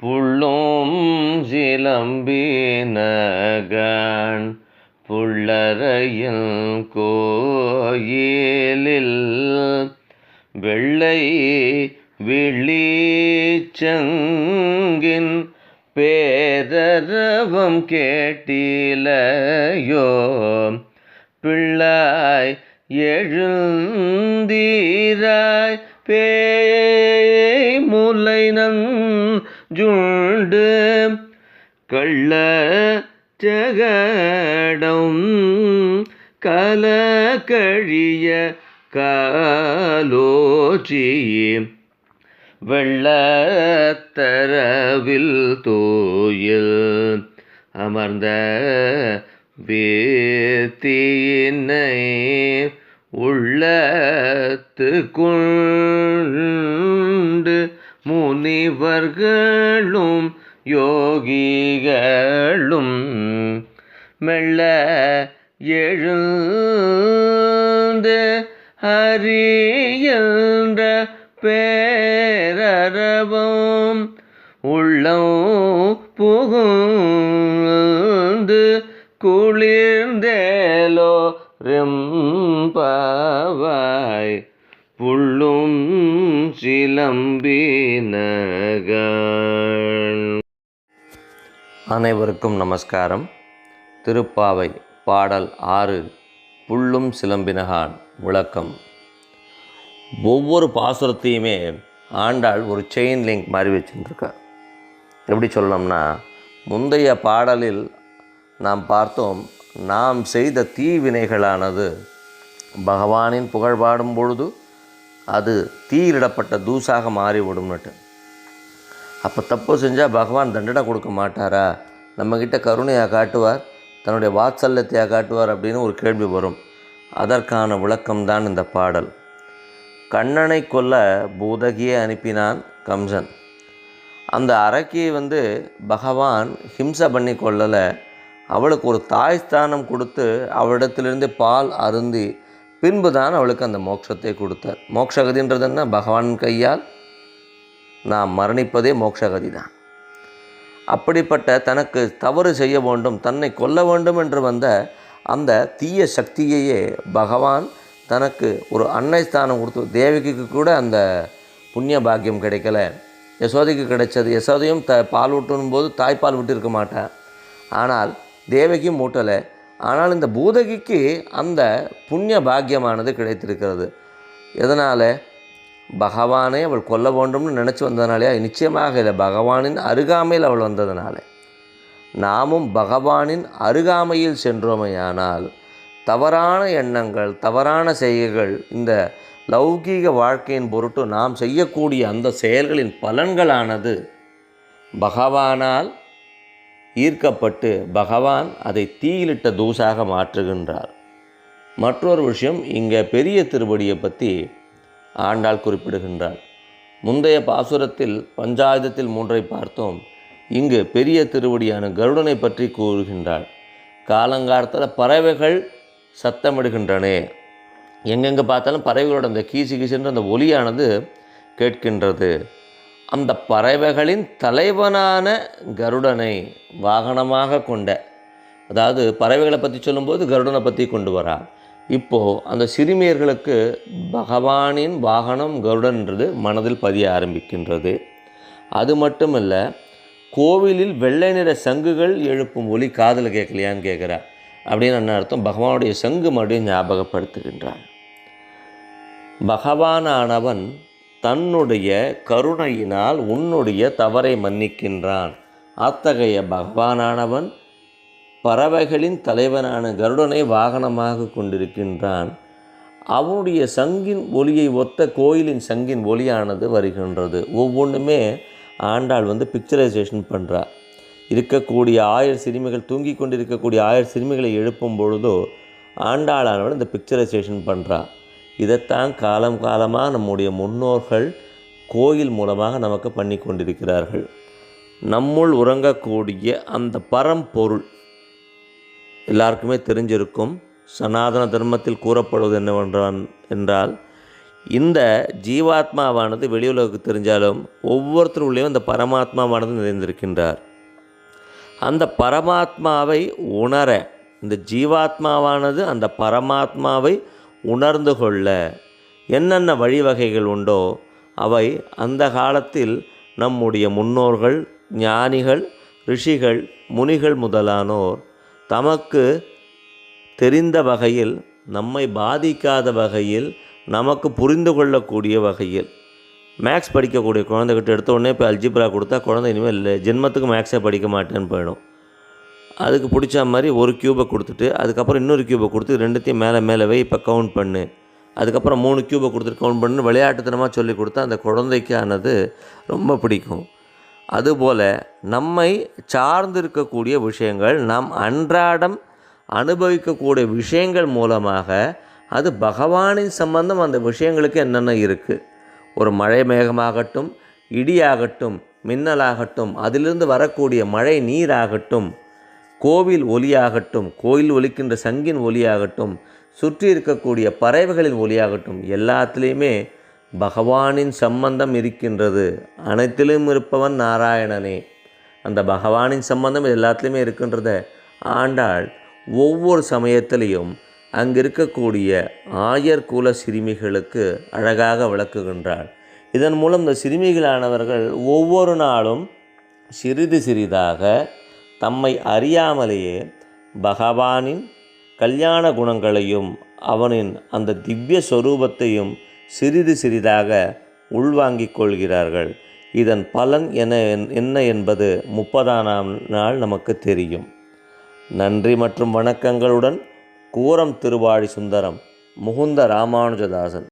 புள்ளும் சிலம்பினகான் புள்ளரையில் கோயிலில் வெள்ளை விழிச்சங்கின் பேரரவம் கேட்டிலையோ பிள்ளாய் எழுந்தீராய் பேய் முலை நஞ்சுண்டு கள்ள ஜகடம் கலகழிய காலோச்சி வெள்ளத்தரவில் தோயில் அமர்ந்த வேத்தினை உள்ளத்து கொண்டு முனிவர்களும் யோகிகளும் மெல்ல எழுந்து அறியன்ற பேரரவம் உள்ளம் புகுந்து குளிர்ந்தேலோ ரெம்பாவாய் புள்ளும் சிலம்பினகான். அனைவருக்கும் நமஸ்காரம். திருப்பாவை பாடல் 6 புள்ளும் சிலம்பினகான் விளக்கம். ஒவ்வொரு பாசுரத்தையுமே ஆண்டாள் ஒரு செயின் லிங்க் மாதிரி வச்சுருக்கார். எப்படி சொல்லணும்னா, முந்தைய பாடலில் நாம் பார்த்தோம், நாம் செய்த தீவினைகளானது பகவானின் புகழ் பாடும் பொழுது அது தீயிலிடப்பட்ட தூசாக மாறிவிடும்னுட்டு. அப்போ தப்பு செஞ்சால் பகவான் தண்டனை கொடுக்க மாட்டாரா, நம்மக்கிட்ட கருணையாக காட்டுவார், தன்னுடைய வாத்சல்யத்தையாக காட்டுவார் அப்படின்னு ஒரு கேள்வி வரும். அதற்கான விளக்கம்தான் இந்த பாடல். கண்ணனை கொல்ல பூதகியை அனுப்பினான் கம்சன். அந்த அரக்கியை பகவான் ஹிம்சை பண்ணி கொள்ளலை, அவளுக்கு ஒரு தாய் ஸ்தானம் கொடுத்து அவளிடத்திலிருந்து பால் அருந்தி பின்பு தான் அவளுக்கு அந்த மோட்சத்தை கொடுத்தார். மோட்சகதின்றது என்ன? பகவான் கையால் நாம் மரணிப்பதே மோட்சகதி தான். அப்படிப்பட்ட தனக்கு தவறு செய்ய வேண்டும், தன்னை கொல்ல வேண்டும் என்று வந்த அந்த தீய சக்தியையே பகவான் தனக்கு ஒரு அன்னை ஸ்தானம் கொடுத்து, தேவகிக்கு கூட அந்த புண்ணிய பாக்கியம் கிடைக்கல, யசோதைக்கு கிடைச்சது. யசோதையும் பால் ஊட்டும் போது தாய்ப்பால் விட்டு மாட்டாள், ஆனால் தேவகியும் ஊட்டலை. ஆனால் இந்த பூதகிக்கு அந்த புண்ணிய பாக்கியமானது கிடைத்திருக்கிறது. எதனால்? பகவானை அவள் கொல்ல வேண்டும்னு நினச்சி வந்ததுனாலே? நிச்சயமாக இல்லை, பகவானின் அருகாமையில் அவள் வந்ததுனால. நாமும் பகவானின் அருகாமையில் சென்றோமையானால் தவறான எண்ணங்கள், தவறான செய்கைகள், இந்த லௌகீக வாழ்க்கையின் பொருட்டு நாம் செய்யக்கூடிய அந்த செயல்களின் பலன்களானது பகவானால் ஈர்க்கப்பட்டு பகவான் அதை தீயிலிட்ட தூசாக மாற்றுகின்றார். மற்றொரு விஷயம், இங்கே பெரிய திருவடியை பற்றி ஆண்டாள் குறிப்பிடுகின்றார். முந்தைய பாசுரத்தில் பஞ்சாயுதத்தில் 3 பார்த்தோம். இங்கு பெரிய திருவடியான கருடனை பற்றி கூறுகின்றாள். காலங்காலத்தில் பறவைகள் சத்தமிடுகின்றனே, எங்கெங்கே பார்த்தாலும் பறவைகளோட அந்த கீசு கீசுன்ற அந்த ஒலியானது கேட்கின்றது. அந்த பறவைகளின் தலைவனான கருடனை வாகனமாக கொண்ட, அதாவது பறவைகளை பற்றி சொல்லும்போது கருடனை பற்றி கொண்டு வரா. இப்போது அந்த சிறுமியர்களுக்கு பகவானின் வாகனம் கருடன்றது மனதில் பதிய ஆரம்பிக்கின்றது. அது மட்டுமல்ல, கோவிலில் வெள்ளை நிற சங்குகள் எழுப்பும் ஒலி காதில் கேட்கலையான்னு கேட்குறா. அப்படின்னு என்ன அர்த்தம்? பகவானுடைய சங்கு மறுபடியும் ஞாபகப்படுத்துகின்றான். பகவானானவன் தன்னுடைய கருணையினால் உன்னுடைய தவறை மன்னிக்கின்றான். அத்தகைய பகவானானவன் பறவைகளின் தலைவனான கருடனை வாகனமாக கொண்டிருக்கின்றான். அவனுடைய சங்கின் ஒலியை ஒத்த கோயிலின் சங்கின் ஒலியானது வருகின்றது. ஒவ்வொன்றுமே ஆண்டாள் பிக்சரைசேஷன் பண்ணுறா. இருக்கக்கூடிய 1000 சிறுமிகள், தூங்கி கொண்டிருக்கக்கூடிய 1000 சிறுமிகளை எழுப்பும் பொழுதோ ஆண்டாளானவள் இந்த பிக்சரைசேஷன் பண்ணுறா. இதைத்தான் காலம் காலமாக நம்முடைய முன்னோர்கள் கோயில் மூலமாக நமக்கு பண்ணி கொண்டிருக்கிறார்கள். நம்முள் உறங்கக்கூடிய அந்த பரம்பொருள் எல்லாருக்குமே தெரிஞ்சிருக்கும். சனாதன தர்மத்தில் கூறப்படுவது என்னவென்றால், இந்த ஜீவாத்மாவானது வெளி உலகுக்கு தெரிஞ்சாலும் ஒவ்வொருத்தருள்ளேயும் அந்த பரமாத்மாவானது நிறைந்திருக்கின்றார். அந்த பரமாத்மாவை உணர, இந்த ஜீவாத்மாவானது அந்த பரமாத்மாவை உணர்ந்து கொள்ள என்னென்ன வழிவகைகள் உண்டோ அவை அந்த காலத்தில் நம்முடைய முன்னோர்கள், ஞானிகள், ரிஷிகள், முனிகள் முதலானோர் தமக்கு தெரிந்த வகையில், நம்மை பாதிக்காத வகையில், நமக்கு புரிந்து கொள்ளக்கூடிய வகையில், மேக்ஸ் படிக்கக்கூடிய குழந்தைகிட்ட எடுத்த உடனே இப்போ அல்ஜிப்ரா கொடுத்தா குழந்தை இனிமேல் இல்லை ஜென்மத்துக்கு மேக்ஸை படிக்க மாட்டேன்னு போயிடும். அதுக்கு பிடிச்ச மாதிரி ஒரு க்யூபை கொடுத்துட்டு அதுக்கப்புறம் இன்னொரு க்யூபை கொடுத்து ரெண்டுத்தையும் மேலே வை, இப்போ கவுண்ட் பண்ணு, அதுக்கப்புறம் 3 க்யூபை கொடுத்துட்டு கவுண்ட் பண்ணு விளையாட்டுத்தனமாக சொல்லி கொடுத்தா அந்த குழந்தைக்கானது ரொம்ப பிடிக்கும். அதுபோல் நம்மை சார்ந்து இருக்கக்கூடிய விஷயங்கள், நாம் அன்றாடம் அனுபவிக்கக்கூடிய விஷயங்கள் மூலமாக அது பகவானின் சம்பந்தம் அந்த விஷயங்களுக்கு என்னென்ன இருக்குது. ஒரு மழை மேகமாகட்டும், இடியாகட்டும், மின்னலாகட்டும், அதிலிருந்து வரக்கூடிய மழை நீராகட்டும், கோவில் ஒலியாகட்டும், கோயில் ஒலிக்கின்ற சங்கின் ஒலியாகட்டும், சுற்றி இருக்கக்கூடிய பறவைகளின் ஒலியாகட்டும், எல்லாத்துலேயுமே பகவானின் சம்பந்தம் இருக்கின்றது. அனைத்திலும் இருப்பவன் நாராயணனே. அந்த பகவானின் சம்பந்தம் எல்லாத்துலேயுமே இருக்கின்றத ஆண்டாள் ஒவ்வொரு சமயத்திலையும் அங்கு இருக்கக்கூடிய ஆயர் குல சிறுமிகளுக்கு அழகாக விளக்குகின்றாள். இதன் மூலம் இந்த சிறுமிகளானவர்கள் ஒவ்வொரு நாளும் சிறிது சிறிதாக தம்மை அறியாமலேயே பகவானின் கல்யாண குணங்களையும் அவனின் அந்த திவ்ய சொரூபத்தையும் சிறிது சிறிதாக உள்வாங்கிக் கொள்கிறார்கள். இதன் பலன் என்ன என்பது 30ஆம் நாள் நமக்கு தெரியும். நன்றி மற்றும் வணக்கங்களுடன் கூரம் திருவாழி சுந்தரம், முகுந்த ராமானுஜதாசன்.